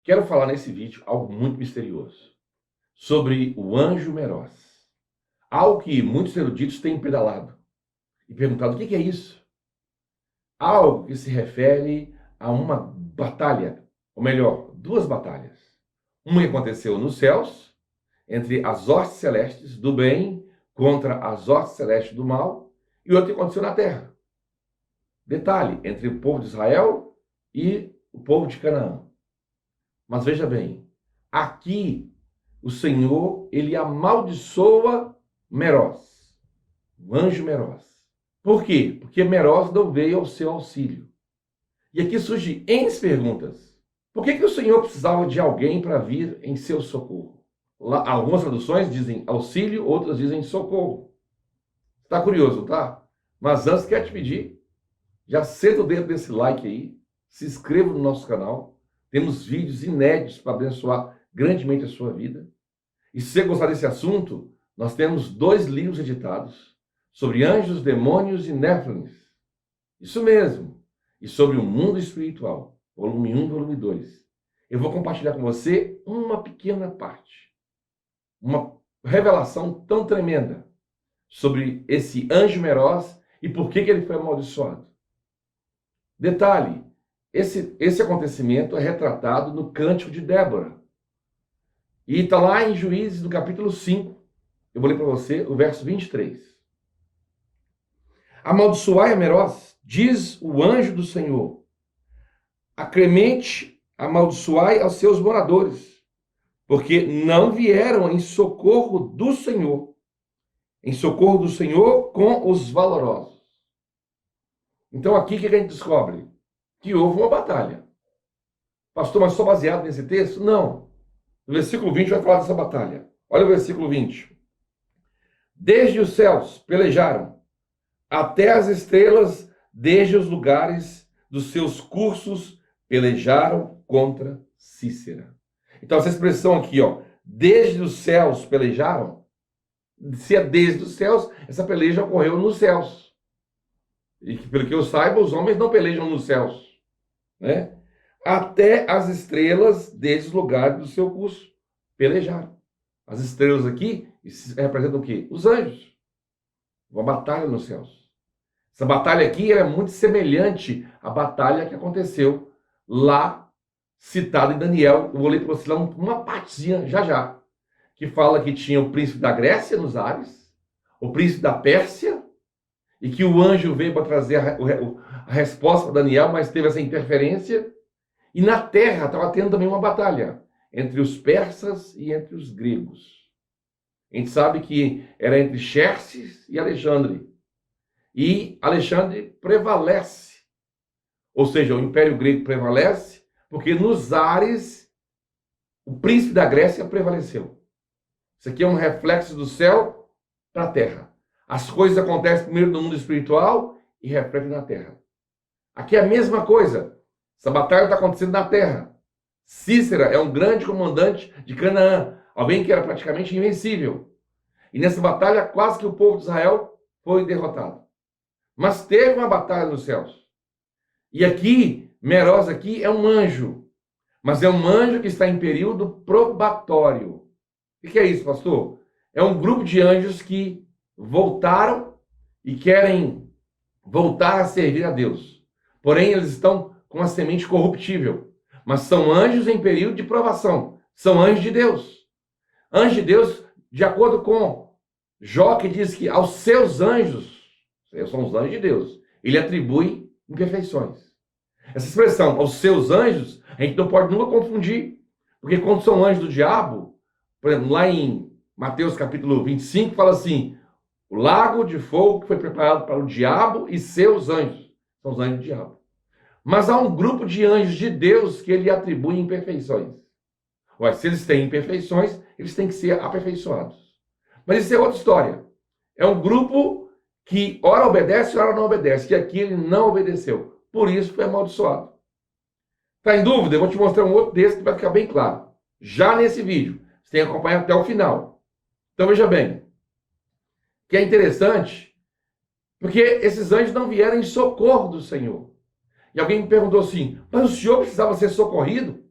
Quero falar nesse vídeo algo muito misterioso, sobre o anjo Meroz. Algo que muitos eruditos têm pedalado e perguntado o que é isso. Algo que se refere a uma batalha, ou melhor, duas batalhas. Uma que aconteceu nos céus, entre as hostes celestes do bem contra as hostes celestes do mal, e outra que aconteceu na terra. Detalhe, entre o povo de Israel e o povo de Canaã. Mas veja bem, aqui o Senhor, ele amaldiçoa Meroz, o anjo Meroz. Por quê? Porque Meroz não veio ao seu auxílio. E aqui surgem N perguntas. Por que o Senhor precisava de alguém para vir em seu socorro? Lá, algumas traduções dizem auxílio, outras dizem socorro. Está curioso, tá? Mas antes quero te pedir, já senta o dedo desse like aí, se inscreva no nosso canal. Temos vídeos inéditos para abençoar grandemente a sua vida. E se você gostar desse assunto, nós temos 2 livros editados sobre anjos, demônios e néfilins. Isso mesmo. E sobre o mundo espiritual, volume 1 e volume 2. Eu vou compartilhar com você uma pequena parte. Uma revelação tão tremenda sobre esse anjo Meroz e por que ele foi amaldiçoado. Detalhe, esse acontecimento é retratado no Cântico de Débora. E está lá em Juízes, no capítulo 5. Eu vou ler para você o verso 23. Amaldiçoai a Meroz, diz o anjo do Senhor. Acremente amaldiçoai aos seus moradores, porque não vieram em socorro do Senhor com os valorosos. Então aqui o que a gente descobre? Que houve uma batalha. Pastor, mas só baseado nesse texto? Não. No versículo 20 vai falar dessa batalha. Olha o versículo 20. Desde os céus pelejaram, até as estrelas, desde os lugares dos seus cursos, pelejaram contra Cícera. Então essa expressão aqui, ó, desde os céus pelejaram, se é desde os céus, essa peleja ocorreu nos céus. E pelo que eu saiba, os homens não pelejam nos céus, né? Até as estrelas, desde os lugares do seu curso, pelejaram. As estrelas aqui representam o quê? Os anjos. Uma batalha nos céus. Essa batalha aqui é muito semelhante à batalha que aconteceu lá, citada em Daniel. Eu vou ler para você lá uma partezinha já, que fala que tinha o príncipe da Grécia nos ares, o príncipe da Pérsia, e que o anjo veio para trazer a resposta para Daniel, mas teve essa interferência. E na terra estava tendo também uma batalha entre os persas e entre os gregos. A gente sabe que era entre Xerxes e Alexandre. E Alexandre prevalece. Ou seja, o Império Grego prevalece porque nos ares o príncipe da Grécia prevaleceu. Isso aqui é um reflexo do céu para a terra. As coisas acontecem primeiro no mundo espiritual e refletem na terra. Aqui é a mesma coisa. Essa batalha está acontecendo na terra. Cícera é um grande comandante de Canaã, alguém que era praticamente invencível. E nessa batalha, quase que o povo de Israel foi derrotado. Mas teve uma batalha nos céus. E aqui, Meroz aqui é um anjo. Mas é um anjo que está em período probatório. O que é isso, pastor? É um grupo de anjos que voltaram e querem voltar a servir a Deus. Porém, eles estão com a semente corruptível. Mas são anjos em período de provação. São anjos de Deus. Anjos de Deus, de acordo com Jó, que diz que aos seus anjos, são os anjos de Deus, ele atribui imperfeições. Essa expressão, aos seus anjos, a gente não pode nunca confundir. Porque quando são anjos do diabo, por exemplo, lá em Mateus capítulo 25, fala assim, o lago de fogo que foi preparado para o diabo e seus anjos. São os anjos do diabo. Mas há um grupo de anjos de Deus que ele atribui imperfeições. Ué, se eles têm imperfeições, eles têm que ser aperfeiçoados. Mas isso é outra história. É um grupo que ora obedece, ora não obedece. E aqui ele não obedeceu. Por isso foi amaldiçoado. Está em dúvida? Eu vou te mostrar um outro texto que vai ficar bem claro. Já nesse vídeo. Você tem que acompanhar até o final. Então veja bem. Que é interessante, porque esses anjos não vieram em socorro do Senhor. E alguém me perguntou assim, mas o senhor precisava ser socorrido?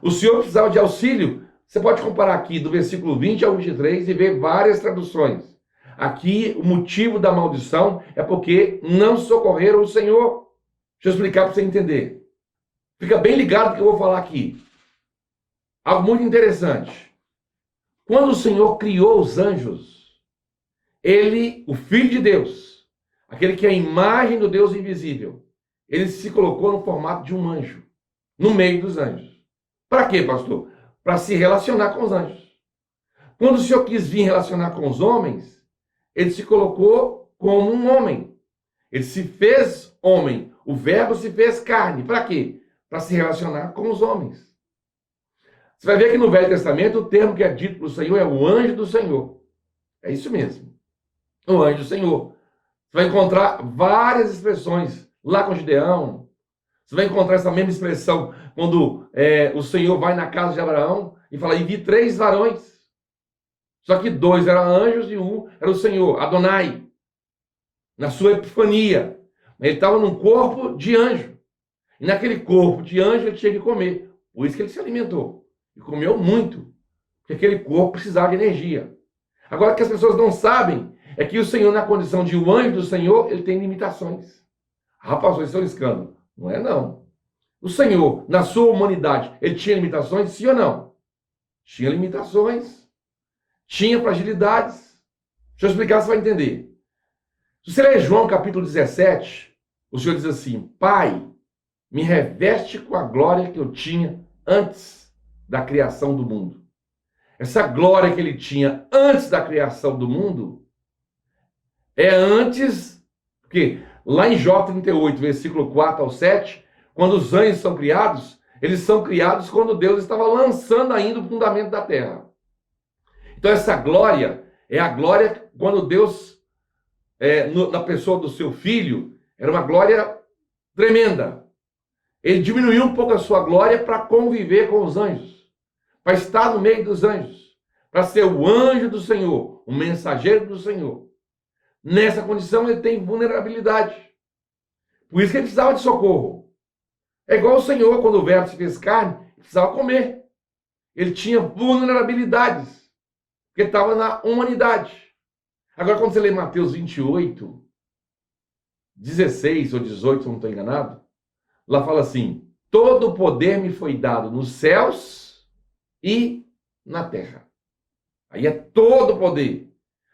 O Senhor precisava de auxílio. Você pode comparar aqui do versículo 20 ao 23 e ver várias traduções. Aqui, o motivo da maldição é porque não socorreram o Senhor. Deixa eu explicar para você entender. Fica bem ligado no que eu vou falar aqui. Algo muito interessante. Quando o Senhor criou os anjos, ele, o Filho de Deus, aquele que é a imagem do Deus invisível, ele se colocou no formato de um anjo, no meio dos anjos. Para quê, pastor? Para se relacionar com os anjos. Quando o Senhor quis vir relacionar com os homens, ele se colocou como um homem. Ele se fez homem. O verbo se fez carne. Para quê? Para se relacionar com os homens. Você vai ver que no Velho Testamento o termo que é dito para o Senhor é o anjo do Senhor. É isso mesmo. O anjo do Senhor. Você vai encontrar várias expressões lá com Gideão. Você vai encontrar essa mesma expressão quando o Senhor vai na casa de Abraão e fala, e vi 3 varões. Só que 2 eram anjos e 1 era o Senhor, Adonai. Na sua epifania. Ele estava num corpo de anjo. E naquele corpo de anjo ele tinha que comer. Por isso que ele se alimentou. E comeu muito. Porque aquele corpo precisava de energia. Agora, o que as pessoas não sabem é que o Senhor, na condição de o anjo do Senhor, ele tem limitações. Rapaz, isso é um escândalo. Não é, não. O Senhor, na sua humanidade, ele tinha limitações, sim ou não? Tinha limitações. Tinha fragilidades. Deixa eu explicar, você vai entender. Se você ler João capítulo 17, o Senhor diz assim, Pai, me reveste com a glória que eu tinha antes da criação do mundo. Essa glória que ele tinha antes da criação do mundo é antes, porque lá em Jó 38, versículo 4 ao 7, quando os anjos são criados, eles são criados quando Deus estava lançando ainda o fundamento da terra. Então essa glória é a glória quando Deus, na pessoa do seu filho, era uma glória tremenda. Ele diminuiu um pouco a sua glória para conviver com os anjos, para estar no meio dos anjos, para ser o anjo do Senhor, o mensageiro do Senhor. Nessa condição ele tem vulnerabilidade. Por isso que ele precisava de socorro. É igual o Senhor, quando o verbo se fez carne, precisava comer. Ele tinha vulnerabilidades, porque estava na humanidade. Agora, quando você lê Mateus 28, 16 ou 18, se eu não estou enganado, lá fala assim, todo o poder me foi dado nos céus e na terra. Aí é todo o poder.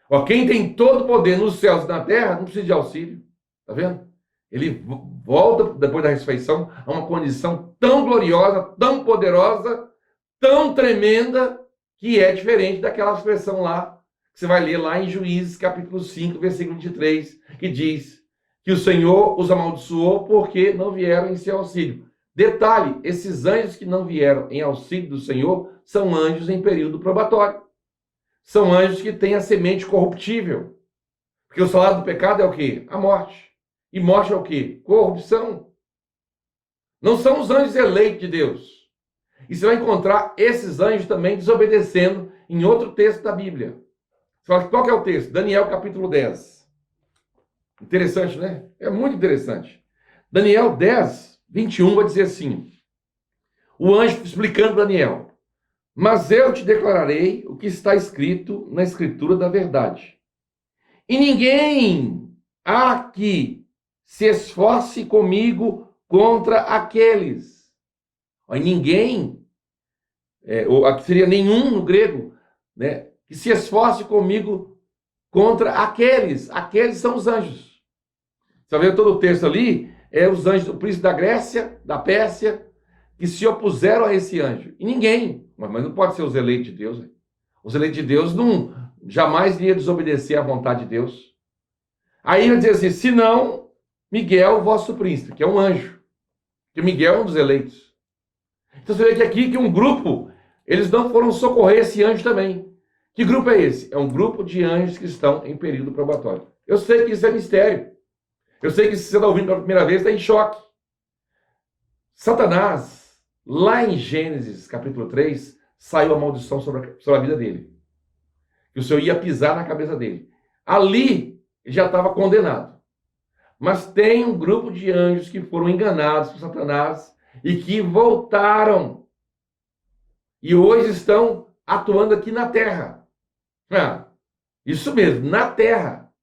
Ó, quem tem todo o poder nos céus e na terra, não precisa de auxílio. Tá vendo? Ele volta, depois da ressurreição, a uma condição tão gloriosa, tão poderosa, tão tremenda, que é diferente daquela expressão lá, que você vai ler lá em Juízes, capítulo 5, versículo 23, que diz que o Senhor os amaldiçoou porque não vieram em seu auxílio. Detalhe, esses anjos que não vieram em auxílio do Senhor são anjos em período probatório. São anjos que têm a semente corruptível. Porque o salário do pecado é o quê? A morte. E morte é o quê? Corrupção. Não são os anjos eleitos de Deus. E você vai encontrar esses anjos também desobedecendo em outro texto da Bíblia. Você fala, qual que é o texto? Daniel capítulo 10. Interessante, né? É muito interessante. Daniel 10, 21 vai dizer assim. O anjo explicando Daniel. Mas eu te declararei o que está escrito na escritura da verdade. E ninguém há que se esforce comigo contra aqueles. E ninguém, ou aqui seria nenhum no grego, né, que se esforce comigo contra aqueles. Aqueles são os anjos. Você vai ver todo o texto ali, os anjos do príncipe da Grécia, da Pérsia, que se opuseram a esse anjo. E ninguém, mas não pode ser os eleitos de Deus. Né? Os eleitos de Deus jamais iria desobedecer à vontade de Deus. Aí vai dizer assim, se não, Miguel, vosso príncipe, que é um anjo. Que Miguel é um dos eleitos. Então você vê que aqui que um grupo, eles não foram socorrer esse anjo também. Que grupo é esse? É um grupo de anjos que estão em período probatório. Eu sei que isso é mistério. Eu sei que se você está ouvindo pela primeira vez, está em choque. Satanás, lá em Gênesis capítulo 3, saiu a maldição sobre a vida dele. Que o Senhor ia pisar na cabeça dele. Ali, ele já estava condenado. Mas tem um grupo de anjos que foram enganados por Satanás e que voltaram e hoje estão atuando aqui na Terra. Isso mesmo, na Terra.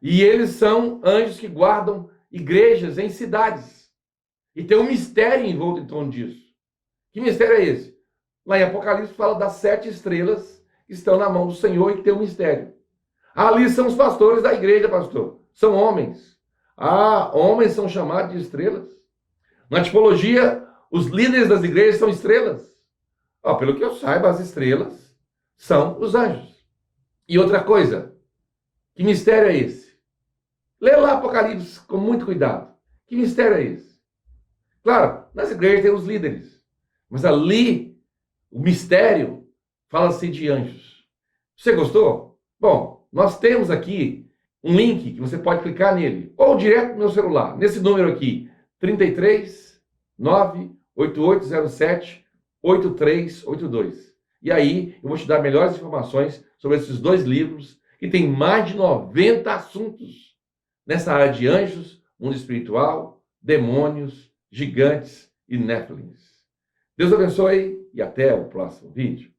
E eles são anjos que guardam igrejas em cidades. E tem um mistério envolto em torno disso. Que mistério é esse? Lá em Apocalipse fala das 7 estrelas que estão na mão do Senhor e que tem um mistério. Ali são os pastores da igreja, pastor. São homens. Homens são chamados de estrelas. Na tipologia, os líderes das igrejas são estrelas. Pelo que eu saiba, as estrelas são os anjos. E outra coisa, que mistério é esse? Lê lá Apocalipse com muito cuidado. Que mistério é esse? Claro, nas igrejas tem os líderes, mas ali o mistério fala-se de anjos. Você gostou? Bom, nós temos aqui um link que você pode clicar nele, ou direto no meu celular, nesse número aqui, 33 98807 8382. E aí eu vou te dar melhores informações sobre esses 2 livros, que tem mais de 90 assuntos nessa área de anjos, mundo espiritual, demônios, gigantes e néfilins. Deus abençoe e até o próximo vídeo.